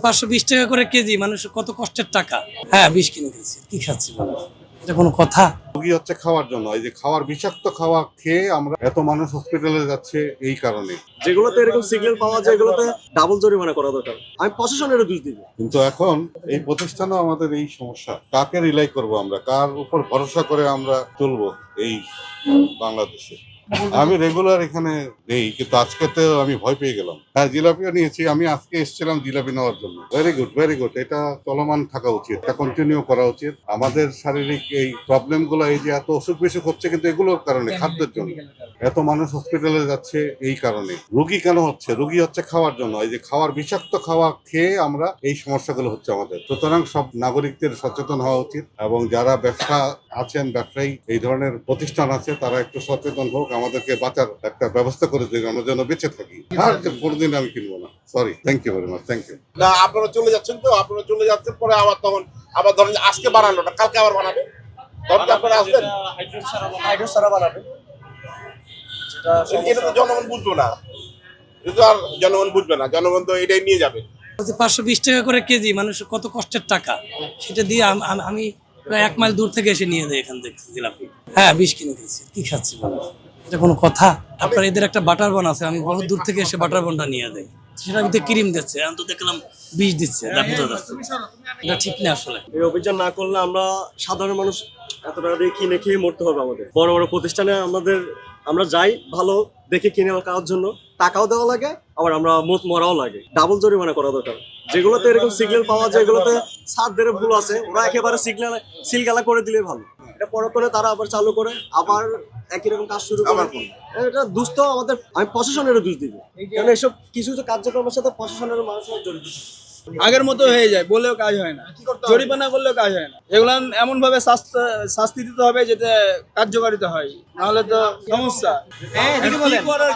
520 টাকা করে কেজি, মানুষের কত কষ্টের টাকা। হ্যাঁ, বিষ কিনে খেয়েছি, কি খাচ্ছি বলো, এটা কোনো কথা? রোগী হচ্ছে খাওয়ার জন্য, এই যে খাওয়ার বিষাক্ত খাওয়া খেয়ে আমরা এত মানুষ হসপিটালে যাচ্ছে এই কারণে। যেগুলোতে এরকম সিগন্যাল পাওয়া যায় এগুলোতে ডাবল জরিমানা করা দরকার। আমি প্রশাসনের দোষ দিব। কিন্তু এখন এই প্রতিষ্ঠানেও আমাদের এই সমস্যা, কাকে রিলাই করব আমরা, কার উপর ভরসা করে আমরা চলবো এই বাংলাদেশে? আমি রেগুলার এখানে নেই, কিন্তু আজকেতেও আমি ভয় পেয়ে গেলাম। হ্যাঁ, জিলাপিও নিয়েছি, আমি আজকে এসেছিলাম জিলাপি নেওয়ার জন্য। Very good, very good. এটা চলমান থাকা উচিত, এটা কন্টিনিউ করা উচিত। আমাদের শারীরিক এই প্রবলেম গুলো, এই যে এত অসুখ বিসুখ হচ্ছে, কিন্তু এগুলোর কারণে, খাদ্যের জন্য এত মানুষ হসপিটালে যাচ্ছে এই কারণে। রোগী কেন হচ্ছে? রোগী হচ্ছে খাওয়ার জন্য, এই যে খাওয়ার বিষাক্ত খাওয়া খেয়ে আমরা এই সমস্যাগুলো হচ্ছে আমাদের। সুতরাং সব নাগরিকদের সচেতন হওয়া উচিত, এবং যারা ব্যবসা আছেন, ব্যবসায়ী এই ধরনের প্রতিষ্ঠান আছে, তারা একটু সচেতন হোক, আমাদেরকে বাঁচার একটা ব্যবস্থা করে দেবে, আমরা যেন বেঁচে থাকি। আর কোনোদিন আমি কিনবো না। Sorry, thank you very much, thank you. না, আপনারা চলে যাচ্ছেন, তো আপনারা চলে যাচ্ছেন, পরে আবার তখন আবার ধরেন আজকে বানালো না, কালকে আবার বানাবে, তখন কি আপনারা আসবেন? হাইড্রোস সারা বানাবে, এটা তো জনগণ বুঝবো না, এটা তো আর জনগণ বুঝবে না, জনগণ তো এটাই নিয়ে যাবে। 520 টাকা করে কেজি, মানুষের কত কষ্টের টাকা। সেটা দিয়ে আমি প্রায় 1 মাইল দূর থেকে এসে নিয়ে যাই এখান থেকে জিলাপি। হ্যাঁ, বিষ কিনে খেয়েছি, কি খাচ্ছি বলো, এটা কোনো কথা? আপনার এদের একটা বাটার বন আছে, আমি বহু দূর থেকে এসে বাটার বনটা নিয়ে যাই, সেটার ভিতরে ক্রিম দিচ্ছে, আমি তো দেখলাম বিষ দিচ্ছে। এটা ঠিক না আসলে। এই অভিযান না করলে আমরা সাধারণ মানুষ এত টাকা দিয়ে কিনে খেয়ে মরতে হবে আমাদের। বড় বড় প্রতিষ্ঠানে আমরা যাই ভালো দেখে কিনে খাওয়ার জন্য, টাকাও দেওয়া লাগে, আবার আমরা মরাও লাগে। ডাবল জরিমানা করা দরকার। যেগুলোতে এরকম সিগন্যাল পাওয়া যায় এগুলোতে সারদের ভুল আছে, ওরা একেবারে সিলগালা করে দিলে ভালো। এটা পরে করে তারা আবার চালু করে আবার একই রকম কাজ শুরু করে। এটা দুস্থ আমাদের। আমি প্রশাসনের দোষ দিব, কারণ এসব কিছু কিছু কার্যক্রমের সাথে প্রশাসনের মানুষের জড়িত। আগের মতো হয়ে যায়, বললেও কাজ হয় না, জরিমানা করলেও কাজ হয় না। এগুলো এমন ভাবে শাস্তি দিতে হবে যেটা কার্যকারিতা হয়, নাহলে তো সমস্যা।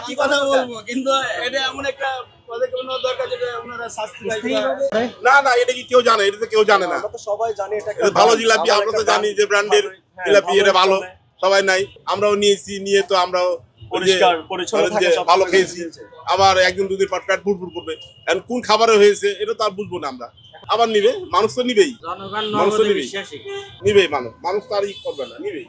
কি কথা বলবো, কিন্তু এটা এমন একটা পদক্ষেপ নেওয়া দরকার যেটা ওনারা শাস্তি না না, এটা কি কেউ জানে? এটা তো কেউ জানে না। আমরা তো সবাই জানি এটা ভালো জিলাপি, আমরা তো জানি যে ব্র্যান্ডের জিলাপি, এটা ভালো, সবাই নাই, আমরাও নিয়েছি, নিয়ে তো আমরাও পরিষ্কার পরিচ্ছন্ন ভালো খেয়েছি। আবার একদিন দুদিন পর পেট ফুরফুর করবে, এখন কোন খাবারে হয়েছে এটা তো আর বুঝবো না আমরা। আবার নিবে, মানুষ তো নিবেই, মানুষ তো নিবেই, মানুষ তো আর ই করবে না, নিবেই।